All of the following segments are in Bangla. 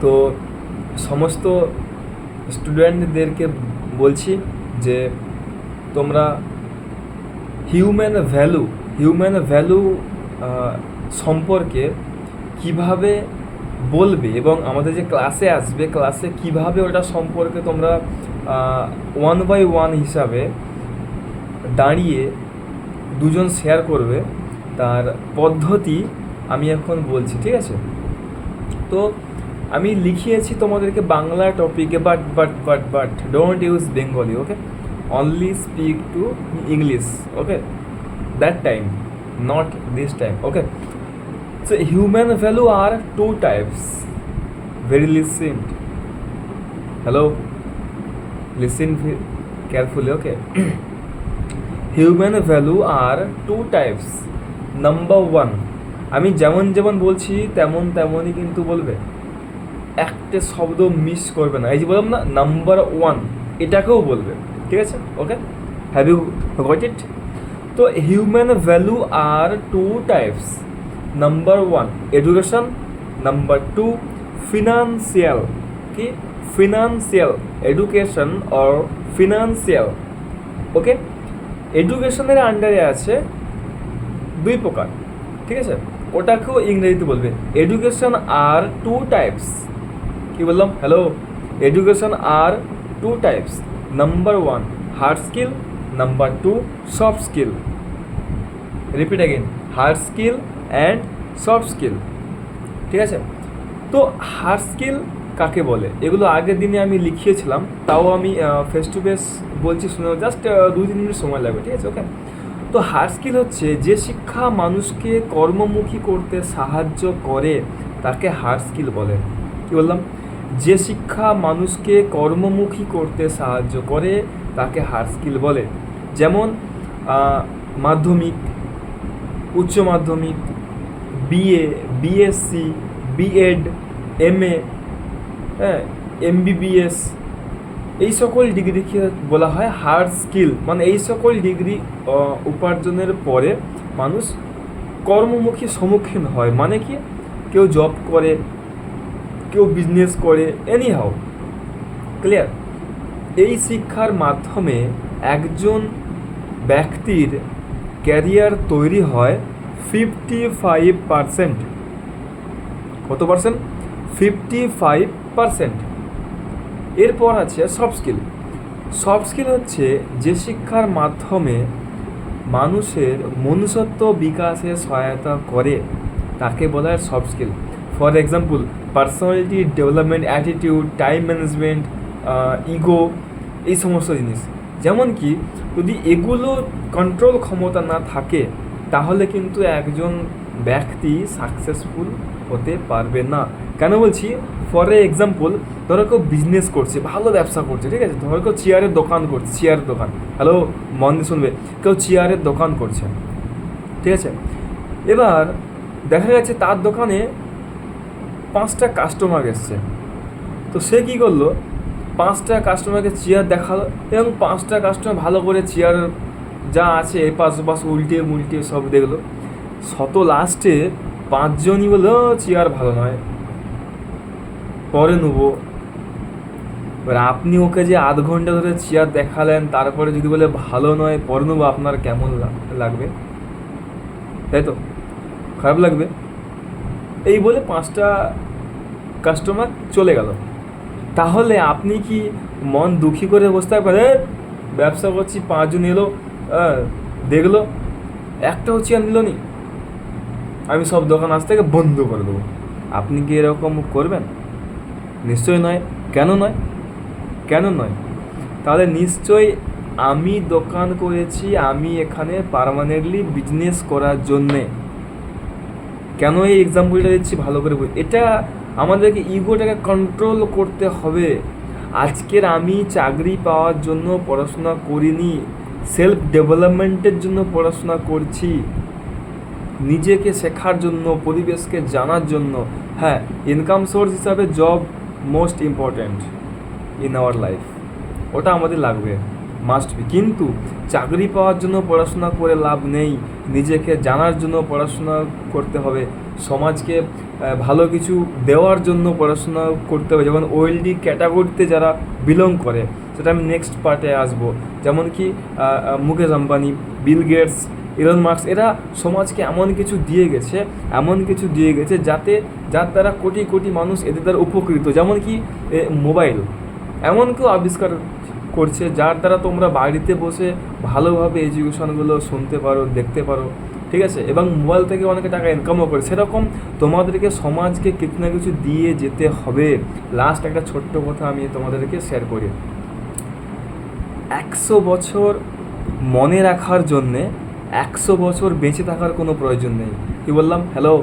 তো সমস্ত স্টুডেন্টদেরকে বলছি যে তোমরা হিউম্যান ভ্যালু সম্পর্কে কিভাবে বলবে এবং আমাদের যে ক্লাসে আসবে ক্লাসে কিভাবে ওটা সম্পর্কে তোমরা 1 by 1 হিসাবে দাঁড়িয়ে দুজন শেয়ার করবে তার পদ্ধতি আমি এখন বলছি, ঠিক আছে? তো আমি লিখিয়েছি তোমাদেরকে বাংলা টপিকে, but don't use Bengali, okay? Only speak to English, okay? That time, not this time, okay? So human value are two types. Very listen. Hello, listen carefully, okay? Human value are two types. Number one, আমি যেমন যেমন বলছি তেমনই কিন্তু বলবে, একটা শব্দ মিস করবে না। এই যে বললাম না নাম্বার ওয়ান, এটাকেও বলবে, ঠিক আছে? Okay, have you got it? তো human value are two types. Number one education, number two financial. কি? Financial, education or financial, okay? এডুকেশনের আন্ডারে আছে দুই প্রকার, ঠিক আছে? ওটাকেও ইংরেজিতে বলবে এডুকেশন আর টু টাইপস। কি বললাম? হ্যালো, এডুকেশন আর two types. Number one hard skill, number two soft skill. Repeat again, hard skill and soft skill, ঠিক আছে? তো হার্ড স্কিল কাকে বলে এগুলো আগের দিনে আমি লিখিয়েছিলাম, তাও আমি ফেস টু ফেস বলছি, শুনে জাস্ট 2-3 মিনিট সময় লাগবে, ঠিক আছে? ওকে। তো হার্ড স্কিল হচ্ছে যে শিক্ষা মানুষকে কর্মমুখী করতে সাহায্য করে তাকে হার্ড স্কিল বলে। কী বললাম? যে শিক্ষা মানুষকে কর্মমুখী করতে সাহায্য করে তাকে হার্ড স্কিল বলে। যেমন মাধ্যমিক, উচ্চ মাধ্যমিক, বিএ, বিএসসি, বিএড, এমএ, হ্যাঁ, এমবিবিএস, এই সকল ডিগ্রিকে বলা হয় হার্ড স্কিল। মানে এই সকল ডিগ্রি উপার্জনের পরে মানুষ কর্মমুখী সম্মুখীন হয়। মানে কি? কেউ জব করে, কেউ বিজনেস করে, এনি হাউ, ক্লিয়ার? এই শিক্ষার মাধ্যমে একজন ব্যক্তির ক্যারিয়ার তৈরি হয় 55%। কত পার্সেন্ট? 55%। এরপর আছে সফট স্কিল। সফট স্কিল হচ্ছে যে শিক্ষার মাধ্যমে মানুষের মনুষ্যত্ব বিকাশে সহায়তা করে তাকে বলা হয় soft skill. For example, personality development, attitude, time management, ego, এই সমস্ত জিনিস। যেমন কি যদি এগুলো কন্ট্রোল ক্ষমতা না থাকে তাহলে কিন্তু একজন ব্যক্তি সাকসেসফুল হতে পারবে না। কেন বলছি? ফর এক্সাম্পল, ধরো কেউ বিজনেস করছে, ভালো ব্যবসা করছে, ঠিক আছে? ধরো কেউ চেয়ারের দোকান করছে, চেয়ারের দোকান, হ্যালো মন দিয়ে শুনবে, কেউ চেয়ারের দোকান করছে, ঠিক আছে? এবার দেখা গেছে তার দোকানে 5টা কাস্টমার এসছে। তো সে কী করলো? 5টা কাস্টমারকে চেয়ার দেখালো এবং 5টা কাস্টমার ভালো করে চেয়ার যা আছে এপাশ ওপাশ উল্টে সব দেখলো। শত লাস্টে 5জনই বললো চেয়ার ভালো নয়, পরে নেবো। এবার আপনি ওকে যে আধ ঘন্টা ধরে চেয়ার দেখালেন, তারপরে যদি বলে ভালো নয় পরে নেবো, আপনার কেমন লাগবে? তাই তো, খারাপ লাগবে। এই বলে 5টা কাস্টমার চলে গেল। তাহলে আপনি কি মন দুঃখী করে বসতে পারেন? ব্যবসা করছি, 5জন এলো, দেখলো, একটাও চেয়ার নিল নি, আমি সব দোকান আজ থেকে বন্ধ করে দেবো। আপনি কি এরকম করবেন? নিশ্চয়ই নয়। কেন নয়? কেন নয়? তাহলে নিশ্চয়ই আমি দোকান করেছি, আমি এখানে পার্মানেন্টলি বিজনেস করার জন্যে। কেন এই এক্সাম্পলটা দিচ্ছি ভালো করে বুঝি। এটা আমাদেরকে ইগোটাকে কন্ট্রোল করতে হবে। আজকের আমি চাকরি পাওয়ার জন্য পড়াশোনা করিনি, সেলফ ডেভেলপমেন্টের জন্য পড়াশোনা করছি, নিজেকে শেখার জন্য, পরিবেশকে জানার জন্য। হ্যাঁ, ইনকাম সোর্স হিসাবে job most important in our life, ওটা আমাদের লাগবে, মাস্ট বি। কিন্তু চাকরি পাওয়ার জন্য পড়াশোনা করে লাভ নেই, নিজেকে জানার জন্য পড়াশোনা করতে হবে। সমাজকে ভালো কিছু দেওয়ার জন্য পড়াশোনা করতে হবে। যেমন ওএলডি ক্যাটাগরিতে যারা বিলং করে, সেটা আমি নেক্সট পার্টে আসবো। যেমন কি Mukesh Ambani, Bill Gates, Elon Musk, এরা সমাজকে এমন কিছু দিয়ে গেছে যার দ্বারা কোটি কোটি মানুষ এদের দ্বারা উপকৃত। যেমন কি মোবাইল এমন কেউ আবিষ্কার করছে যার দ্বারা তোমরা বাড়িতে বসে ভালোভাবে এডুকেশনগুলো শুনতে পারো, দেখতে পারো, ঠিক আছে, এবং মোবাইল থেকে অনেকে টাকা ইনকামও করে। সেরকম তোমাদেরকে সমাজকে কিছু না কিছু দিয়ে যেতে হবে। লাস্ট একটা ছোট্ট কথা আমি তোমাদেরকে শেয়ার করি। 100 বছর মনে রাখার জন্যে 100 বছর বেঁচে থাকার কোনো প্রয়োজন নেই। কি বললাম? হ্যালো,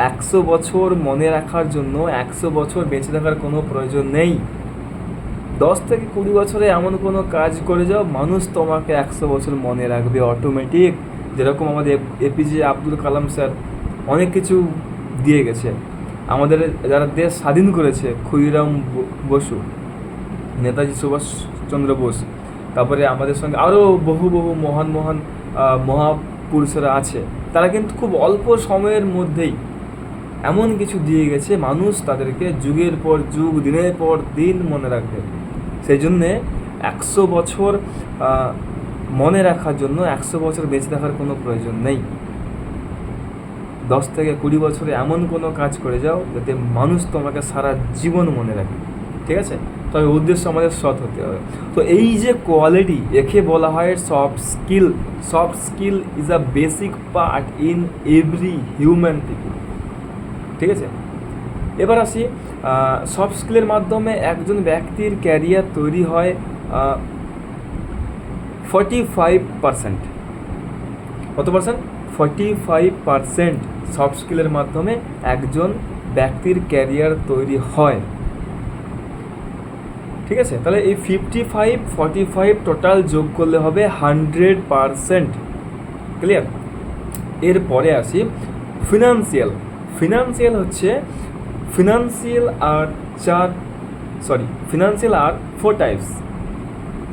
100 বছর মনে রাখার জন্য 100 বছর বেঁচে থাকার কোনো প্রয়োজন নেই। 10 থেকে 20 বছরে এমন কোনো কাজ করে যাও, মানুষ তোমাকে 100 বছর মনে রাখবে অটোমেটিক। যেরকম আমাদের এপিজে আব্দুল কালাম স্যার অনেক কিছু দিয়ে গেছে আমাদের, যারা দেশ স্বাধীন করেছে, ক্ষুদিরাম বসু, নেতাজি সুভাষচন্দ্র বোস, তারপরে আমাদের সঙ্গে আরও বহু মহান মহাপুরুষেরা আছে। তারা কিন্তু খুব অল্প সময়ের মধ্যেই এমন কিছু দিয়ে গেছে, মানুষ তাদেরকে যুগের পর যুগ, দিনের পর দিন মনে রাখবে। সেই জন্যে 100 বছর মনে রাখার জন্য 100 বছর বেঁচে থাকার কোনো প্রয়োজন নেই। 10 থেকে 20 বছরে এমন কোনো কাজ করে যাও যাতে মানুষ তোমাকে সারা জীবন মনে রাখে, ঠিক আছে? তবে উদ্দেশ্য আমাদের সৎ হতে হবে। তো এই যে কোয়ালিটি, একে বলা হয় soft skill. Soft skill is a basic part in every human people, ঠিক আছে? এবার আসি, সফট স্কিলের মাধ্যমে একজন ব্যক্তির ক্যারিয়ার তৈরি হয় 45%। কত পার্সেন্ট? 45% সফট স্কিলের মাধ্যমে একজন ব্যক্তির ক্যারিয়ার তৈরি হয়, ঠিক আছে? তাহলে এই 55, 45 টোটাল যোগ করলে হবে 100%। ক্লিয়ার? এরপরে আসি ফিনান্সিয়াল। ফিনান্সিয়াল হচ্ছে ফিনান্সিয়াল আর 4 টাইপস,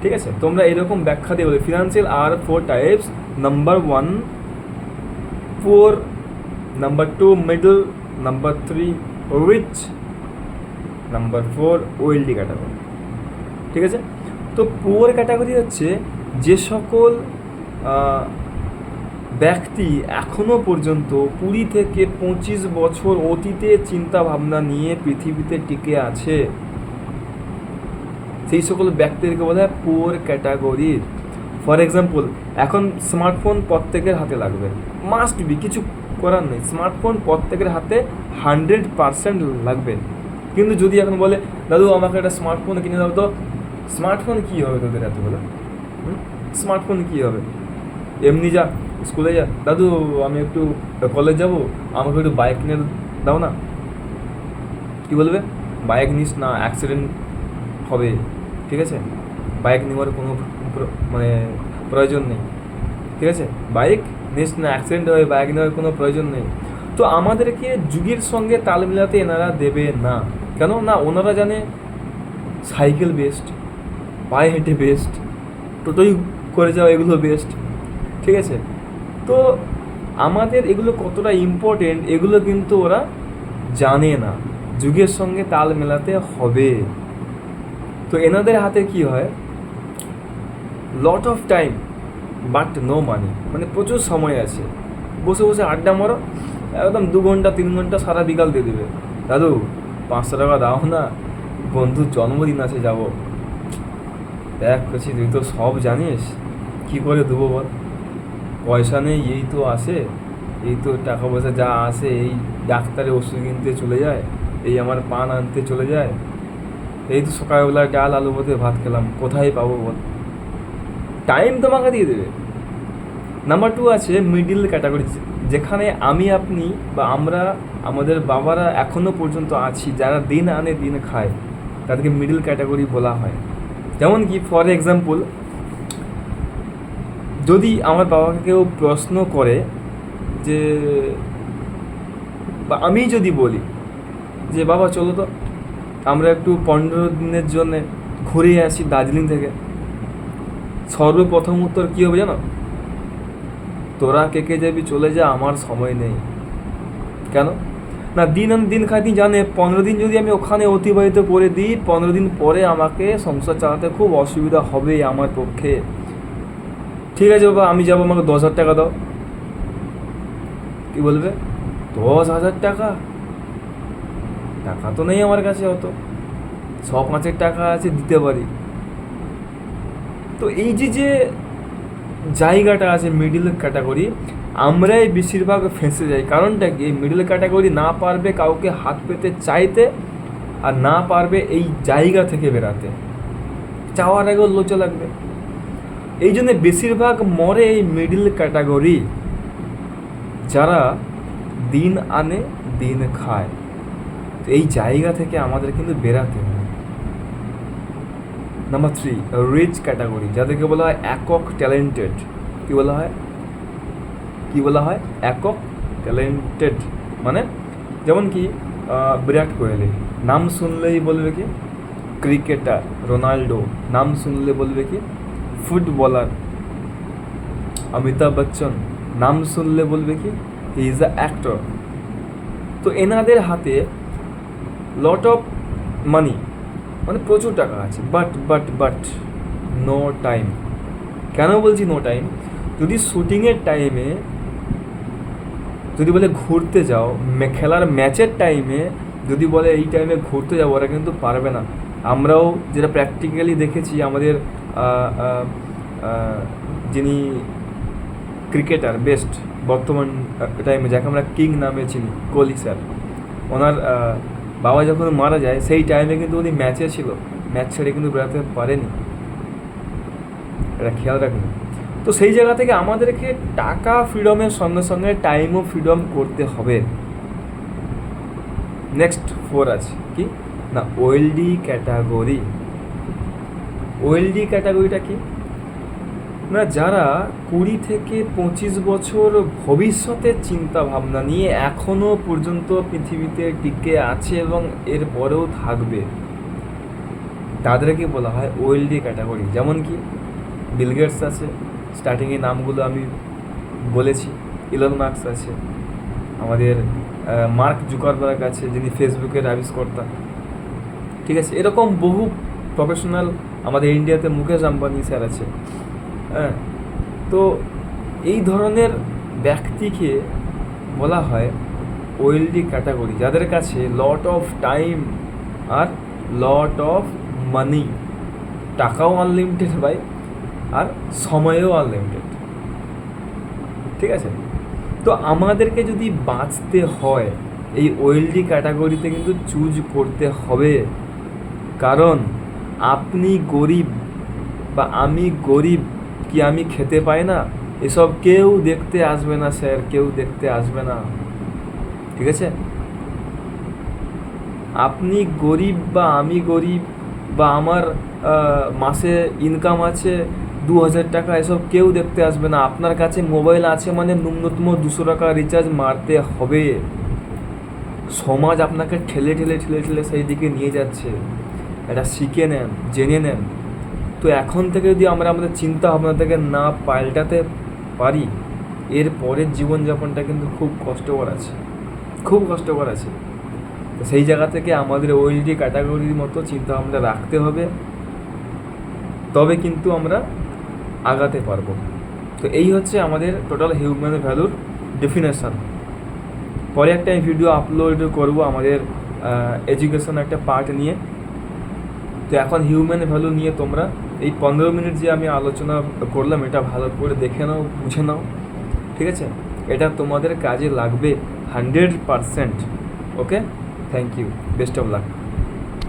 ঠিক আছে? তোমরা এরকম ব্যাখ্যা দিয়ে বলে financial are 4 types. Number 1 poor, number 2 middle, number 3 rich, number 4 wealthy category, ঠিক আছে? তো পুয়ার ক্যাটাগরি হচ্ছে যে সকল ব্যক্তি এখনও পর্যন্ত 20 থেকে 25 বছর অতীতে চিন্তা ভাবনা নিয়ে পৃথিবীতে টিকে আছে, সেই সকল ব্যক্তিদেরকে বলা হয় পুয়ার ক্যাটাগরির। ফর এক্সাম্পল, এখন স্মার্টফোন প্রত্যেকের হাতে লাগবে, মাস্ট বি, কিছু করার নেই, স্মার্টফোন প্রত্যেকের হাতে 100% লাগবে। কিন্তু যদি এখন বলে দাদু আমাকে একটা স্মার্টফোন কিনে দাও, তো স্মার্টফোন কী হবে তোদের হাতে? বলো, স্মার্টফোন কী হবে? এমনি যা, স্কুলে যা, দাদু আমি একটু কলেজ যাব, আমাকে একটু বাইক কিনে দাও না। কী বলবে? বাইক নিস না, অ্যাক্সিডেন্ট হবে, ঠিক আছে? বাইক নেওয়ার কোনো মানে প্রয়োজন নেই, ঠিক আছে? বাইক নিস না, অ্যাক্সিডেন্ট হবে, বাইক নেওয়ার কোনো প্রয়োজন নেই। তো আমাদেরকে যুগের সঙ্গে তাল মেলাতে এনারা দেবে না। কেন না? ওনারা জানে সাইকেল বেস্ট, পায়ে হেঁটে বেস্ট, টোটোই করে যাও, এগুলো বেস্ট, ঠিক আছে? তো আমাদের এগুলো কতটা ইম্পর্টেন্ট এগুলো কিন্তু ওরা জানে না। যুগের সঙ্গে তাল মেলাতে হবে। তো এনাদের হাতে কি হয়, lot of time but no money, মানে প্রচুর সময় আছে, বসে বসে আড্ডা মারো, একদম 2 ঘন্টা 3 ঘন্টা সারা বিকাল দিয়ে দেবে। দাদু 500 টাকা দাও না, বন্ধুর জন্মদিন আছে যাব। দেখ করছি তুই তো সব জানিস, কী করে দেবো বল? পয়সা নেই, এই তো আসে, এই তো টাকা পয়সা যা আসে এই ডাক্তারে ওষুধ কিনতে চলে যায়, এই আমার পান আনতে চলে যায়, এই তো সকালবেলা ডাল আলু ভাতে ভাত খেলাম, কোথায় পাবো বল? টাইম তোমাকে দিয়ে দেবে। নাম্বার 2 আছে মিডিল ক্যাটাগরি, যেখানে আমি, আপনি বা আমরা, আমাদের বাবারা এখনও পর্যন্ত আছি, যারা দিন আনে দিন খায়, তাদেরকে মিডিল ক্যাটাগরি বলা হয়। যেমন কি ফর এক্সাম্পল, যদি আমার বাবাকে কেউ প্রশ্ন করে যে, বা আমি যদি বলি যে বাবা চলো তো আমরা একটু 15 দিনের জন্য ঘুরে আসি দার্জিলিং থেকে, সর্বপ্রথম উত্তর কী হবে জানো? তোরা কে যাবি চলে যা, আমার সময় নেই। কেন না, দিন আন দিন খাই দিন জানে 15 দিন যদি আমি ওখানে অতিবাহিত করে দিই, 15 দিন পরে আমাকে সংসার চালাতে খুব অসুবিধা হবে আমার পক্ষে। ঠিক আছে বাবা, আমি যাবো, আমাকে 10,000 টাকা দাও। কি বলবে? 10,000 টাকা? টাকা তো নেই আমার কাছে অত, 100-5 টাকা আছে, দিতে পারি। তো এই যে জায়গাটা আছে মিডিল ক্যাটাগরি, আমরাই বেশিরভাগ ফেঁসে যাই। কারণটা কি? মিডিল ক্যাটাগরি না পারবে কাউকে হাত পেতে চাইতে, আর না পারবে এই জায়গা থেকে বেরাতে, চাওয়ার আগেও লজ্জা লাগবে। এই জন্য বেশিরভাগ মরে এই মিডিল ক্যাটাগরি, যারা দিন আনে দিন খায়। তো এই জায়গা থেকে আমাদের কিন্তু বেরাতে হবে। নাম্বার 3, রিচ ক্যাটাগরি, যাদেরকে বলা হয় একক ট্যালেন্টেড। কি বলা হয়? একক ট্যালেন্টেড। মানে যেমন কি বিরাট কোহলি, নাম শুনলেই বলবে কি ক্রিকেটার। রোনাল্ডো, নাম শুনলে বলবে কি ফুটবলার। অমিতাভ বচ্চন, নাম শুনলে বলবে কি হি ইজ আ অ্যাক্টর। তো এনাদের হাতে লট অফ মানি, মানে প্রচুর টাকা আছে, বাট নো টাইম। কেন বলছি নো টাইম? যদি শুটিংয়ের টাইমে যদি বলে ঘুরতে যাও, খেলার ম্যাচের টাইমে যদি বলে এই টাইমে ঘুরতে যাবো, ওরা কিন্তু পারবে না। আমরাও যেটা প্র্যাকটিক্যালি দেখেছি, আমাদের যিনি ক্রিকেটার বেস্ট বর্তমান টাইমে, যাকে আমরা কিং নামে চিনি, কোহলি স্যার, ওনার বাবা যখন মারা যায় সেই টাইমে কিন্তু উনি ম্যাচে ছিল, ম্যাচ ছেড়ে কিন্তু বেরোতে পারেনি। এটা খেয়াল রাখুন। তো সেই জায়গা থেকে আমাদেরকে টাকা ফ্রিডমের সঙ্গে সঙ্গে টাইমও ফ্রিডম করতে হবে। নেক্সট 4 আছে কি না, ওয়েলডি ক্যাটাগরি। ওয়েলডি ক্যাটাগরিটা কি না, যারা 20 থেকে 25 বছর ভবিষ্যতের চিন্তা ভাবনা নিয়ে এখনও পর্যন্ত পৃথিবীতে টিকে আছে এবং এর পরেও থাকবে, তাদেরকে বলা হয় ওয়েলডি ক্যাটাগরি। যেমন কি বিল গেটস আছে, স্টার্টিংয়ে নামগুলো আমি বলেছি, ইলন মাস্ক আছে, আমাদের মার্ক জুকারবার্গ আছে, যিনি ফেসবুকের আবিষ্কর্তা। ঠিক আছে, এরকম বহু প্রফেশনাল, আমাদের ইন্ডিয়াতে মুকেশ আম্বানি স্যার আছে। হ্যাঁ, তো এই ধরনের ব্যক্তিকে বলা হয় ওয়েলডি ক্যাটাগরি, যাদের কাছে লট অফ টাইম আর লট অফ মানি, টাকাও আনলিমিটেড ভাই, আর সময়ও আনলিমিটেড। ঠিক আছে, তো আমাদেরকে যদি বাঁচতে হয় এই ওয়েলডি ক্যাটাগরিতে কিন্তু চুজ করতে হবে। কারণ আপনি গরিব বা আমি গরিব, কি আমি খেতে পাই না, এসব কেউ দেখতে আসবে না স্যার, কেউ দেখতে আসবে না। ঠিক আছে, আপনি গরিব বা আমি গরিব বা আমার মাসে ইনকাম আছে 2,000 টাকা, এসব কেউ দেখতে আসবে না। আপনার কাছে মোবাইল আছে মানে ন্যূনতম 200 টাকা রিচার্জ মারতে হবে। সমাজ আপনাকে ঠেলে ঠেলে ঠেলে ঠেলে সেই দিকে নিয়ে যাচ্ছে, এটা শিখে নেন, জেনে নেন। তো এখন থেকে যদি আমরা আমাদের চিন্তা ভাবনা থেকে না পাল্টাতে পারি, এর পরের জীবনযাপনটা কিন্তু খুব কষ্টকর আছে, খুব কষ্টকর আছে। তো সেই জায়গা থেকে আমাদের ওয়েলডি ক্যাটাগরির মতো চিন্তা ভাবনা রাখতে হবে, তবে কিন্তু আমরা আগাতে পারবো। তো এই হচ্ছে আমাদের টোটাল হিউম্যান ভ্যালুর ডেফিনেশন। পরে একটা ভিডিও আপলোড করব আমাদের এডুকেশন একটা পার্ট নিয়ে। তো এখন হিউম্যান ভ্যালু নিয়ে তোমরা এই 15 মিনিট যে আমি আলোচনা করলাম, এটা ভালো করে দেখে নাও, বুঝে নাও। ঠিক আছে, এটা তোমাদের কাজে লাগবে 100%। Okay, thank you, best of lakh.